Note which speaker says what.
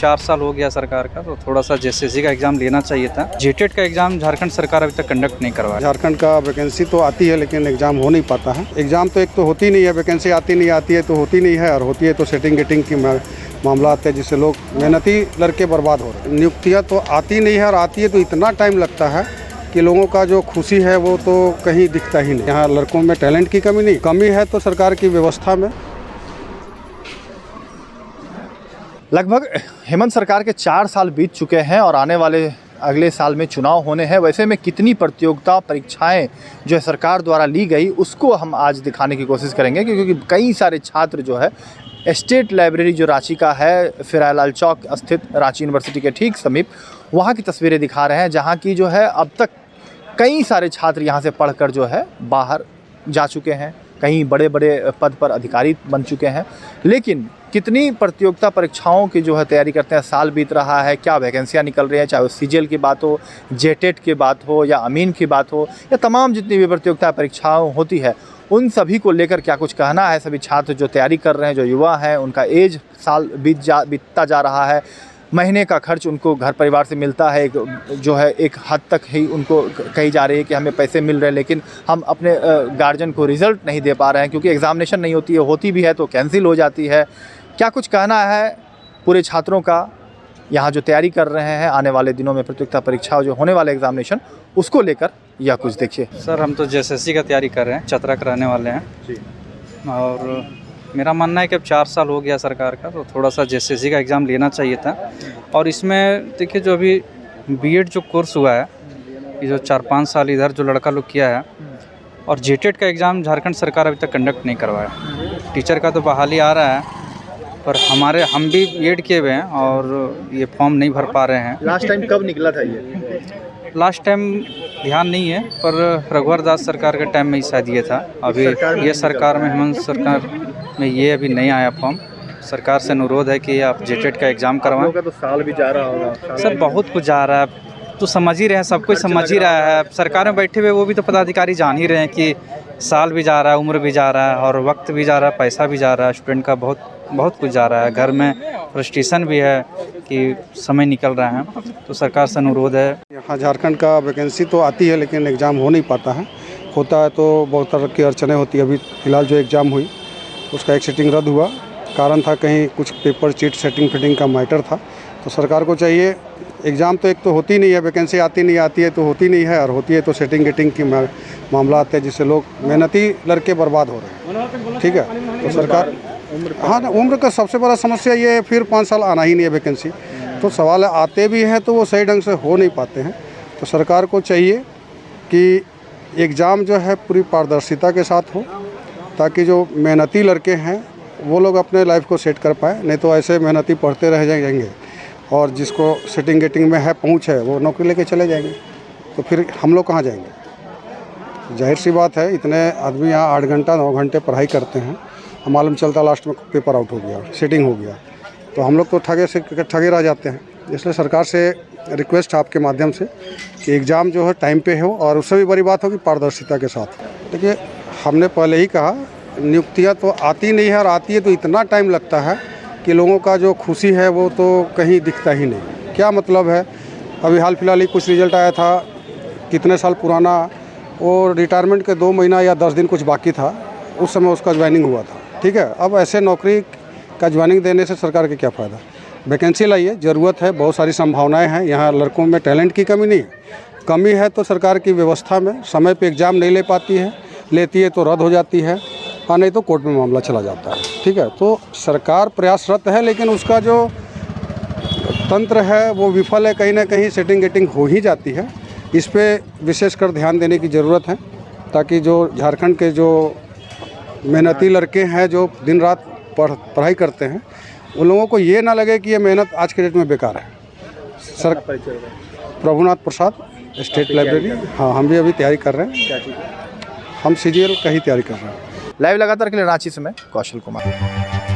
Speaker 1: 4 साल हो गया सरकार का, तो थोड़ा सा जेएसएससी का एग्ज़ाम लेना चाहिए था। जेटेट का एग्ज़ाम झारखंड सरकार अभी तक कंडक्ट नहीं करवाया।
Speaker 2: झारखंड का वैकेंसी तो आती है लेकिन एग्ज़ाम हो नहीं पाता है। एग्ज़ाम तो एक तो होती नहीं है, वैकेंसी आती है तो होती नहीं है, और होती है तो सेटिंग गेटिंग की मामला आते हैं जिससे लोग मेहनती लड़के बर्बाद हो रहे हैं। नियुक्तियाँ तो आती नहीं है, और आती है तो इतना टाइम लगता है कि लोगों का जो खुशी है वो तो कहीं दिखता ही नहीं। यहाँ लड़कों में टैलेंट की कमी नहीं, कमी है तो सरकार की व्यवस्था में।
Speaker 3: लगभग हेमंत सरकार के 4 साल बीत चुके हैं और आने वाले अगले साल में चुनाव होने हैं। वैसे में कितनी प्रतियोगिता परीक्षाएं जो है सरकार द्वारा ली गई उसको हम आज दिखाने की कोशिश करेंगे, क्योंकि कई सारे छात्र जो है स्टेट लाइब्रेरी जो रांची का है, फिरालाल चौक स्थित रांची यूनिवर्सिटी के ठीक समीप, वहाँ की तस्वीरें दिखा रहे हैं, जहाँ की जो है अब तक कई सारे छात्र यहाँ से पढ़कर जो है बाहर जा चुके हैं, कहीं बड़े बड़े पद पर अधिकारी बन चुके हैं। लेकिन कितनी प्रतियोगिता परीक्षाओं की जो है तैयारी करते हैं, साल बीत रहा है, क्या वैकेंसियाँ निकल रही हैं, चाहे वो सीजीएल की बात हो, जेटेट की बात हो, या अमीन की बात हो, या तमाम जितनी भी प्रतियोगिता परीक्षाओं होती है उन सभी को लेकर क्या कुछ कहना है। सभी छात्र जो तैयारी कर रहे हैं, जो युवा हैं, उनका एज साल बीतता जा रहा है, महीने का खर्च उनको घर परिवार से मिलता है, जो है एक हद तक ही उनको कही जा रही है कि हमें पैसे मिल रहे हैं, लेकिन हम अपने गार्जियन को रिज़ल्ट नहीं दे पा रहे हैं क्योंकि एग्ज़ामिनेशन नहीं होती है, होती भी है तो कैंसिल हो जाती है। क्या कुछ कहना है पूरे छात्रों का यहाँ जो तैयारी कर रहे हैं आने वाले दिनों में प्रतियोगिता परीक्षा जो होने वाले एग्ज़ामिनेशन उसको लेकर, या कुछ देखिए।
Speaker 1: सर हम तो जेएसएससी का तैयारी कर रहे हैं, चतरा के रहने वाले हैं
Speaker 3: जी।
Speaker 1: और मेरा मानना है कि अब 4 साल हो गया सरकार का, तो थोड़ा सा जेएसएससी का एग्ज़ाम लेना चाहिए था। और इसमें देखिए जो अभी बीएड जो कोर्स हुआ है, ये जो 4-5 साल इधर जो लड़का लोग किया है, और जेटेट का एग्ज़ाम झारखंड सरकार अभी तक कंडक्ट नहीं करवाया। टीचर का तो बहाली आ रहा है, पर हम भी बीएड किए हुए हैं और ये फॉर्म नहीं भर पा रहे हैं।
Speaker 3: लास्ट टाइम कब निकला था ये?
Speaker 1: लास्ट टाइम ध्यान नहीं है, पर रघुवर दास सरकार के टाइम में ही शायद ये था। अभी ये सरकार में, हेमंत सरकार में ये अभी नहीं आया फॉर्म। सरकार से अनुरोध है कि आप जेटेट का एग्ज़ाम करवाएं।
Speaker 3: तो साल भी जा रहा होगा
Speaker 1: सर, बहुत कुछ जा रहा है, तो समझ ही रहे हैं, सब कुछ समझ ही रहा है। सरकार में बैठे हुए वो भी तो पदाधिकारी जान ही रहे हैं कि साल भी जा रहा है, उम्र भी जा रहा है, और वक्त भी जा रहा है, पैसा भी जा रहा है, स्टूडेंट का बहुत कुछ जा रहा है। घर में फ्रस्ट्रेशन भी है कि समय निकल रहा है, तो सरकार से अनुरोध है।
Speaker 2: यहाँ झारखंड का वैकेंसी तो आती है लेकिन एग्ज़ाम हो नहीं पाता है। होता है तो बहुत तरह की अड़चनें होती है। अभी फ़िलहाल जो एग्ज़ाम हुई उसका एक सीटिंग रद्द हुआ, कारण था कहीं कुछ पेपर चीट सेटिंग फिटिंग का मैटर था। तो सरकार को चाहिए, एग्ज़ाम तो एक तो होती नहीं है, वैकेंसी आती है तो होती नहीं है, और होती है तो सेटिंग गेटिंग की मामला आते हैं जिससे लोग मेहनती लड़के बर्बाद हो रहे हैं। ठीक है, तो सरकार, हाँ ना, उम्र का सबसे बड़ा समस्या ये है, फिर 5 साल आना ही नहीं है वैकेंसी। तो सवाल है, आते भी हैं तो वो सही ढंग से हो नहीं पाते हैं। तो सरकार को चाहिए कि एग्ज़ाम जो है पूरी पारदर्शिता के साथ हो, ताकि जो मेहनती लड़के हैं वो लोग अपने लाइफ को सेट कर पाए। नहीं तो ऐसे मेहनती पढ़ते रह जाएंगे, और जिसको सेटिंग गेटिंग में है, पहुँच है, वो नौकरी लेके चले जाएंगे, तो फिर हम लोग कहाँ जाएंगे? जाहिर सी बात है, इतने आदमी यहाँ 8 घंटा 9 घंटे पढ़ाई करते हैं, मालूम चलता लास्ट में पेपर आउट हो गया, सेटिंग हो गया, तो हम लोग तो ठगे रह जाते हैं। इसलिए सरकार से रिक्वेस्ट है आपके माध्यम से कि एग्ज़ाम जो है टाइम पे हो, और उससे भी बड़ी बात हो कि पारदर्शिता के साथ। देखिए, हमने पहले ही कहा, नियुक्तियाँ तो आती नहीं है, और आती है तो इतना टाइम लगता है कि लोगों का जो खुशी है वो तो कहीं दिखता ही नहीं। क्या मतलब है, अभी हाल फिलहाल ही कुछ रिजल्ट आया था, कितने साल पुराना, और रिटायरमेंट के 2 महीना या 10 दिन कुछ बाकी था, उस समय उसका ज्वाइनिंग हुआ था। ठीक है, अब ऐसे नौकरी का ज्वाइनिंग देने से सरकार के क्या फ़ायदा? वैकेंसी लाइए, ज़रूरत है, बहुत सारी संभावनाएं हैं। यहाँ लड़कों में टैलेंट की कमी नहीं है, कमी है तो सरकार की व्यवस्था में। समय पे एग्ज़ाम नहीं ले पाती है, लेती है तो रद्द हो जाती है, और नहीं तो कोर्ट में मामला चला जाता है। ठीक है, तो सरकार प्रयासरत है, लेकिन उसका जो तंत्र है वो विफल है। कहीं ना कहीं सेटिंग गेटिंग हो ही जाती है। इस पर विशेषकर ध्यान देने की ज़रूरत है, ताकि जो झारखंड के जो मेहनती लड़के हैं, जो दिन रात पढ़ाई करते हैं, उन लोगों को ये ना लगे कि ये मेहनत आज के डेट में बेकार है। सर, प्रभुनाथ प्रसाद, स्टेट लाइब्रेरी। हाँ, हम भी अभी तैयारी कर रहे हैं, हम सीजीएल का ही तैयारी कर रहे हैं।
Speaker 3: लाइव लगातार के लिए रांची से मैं कौशल कुमार।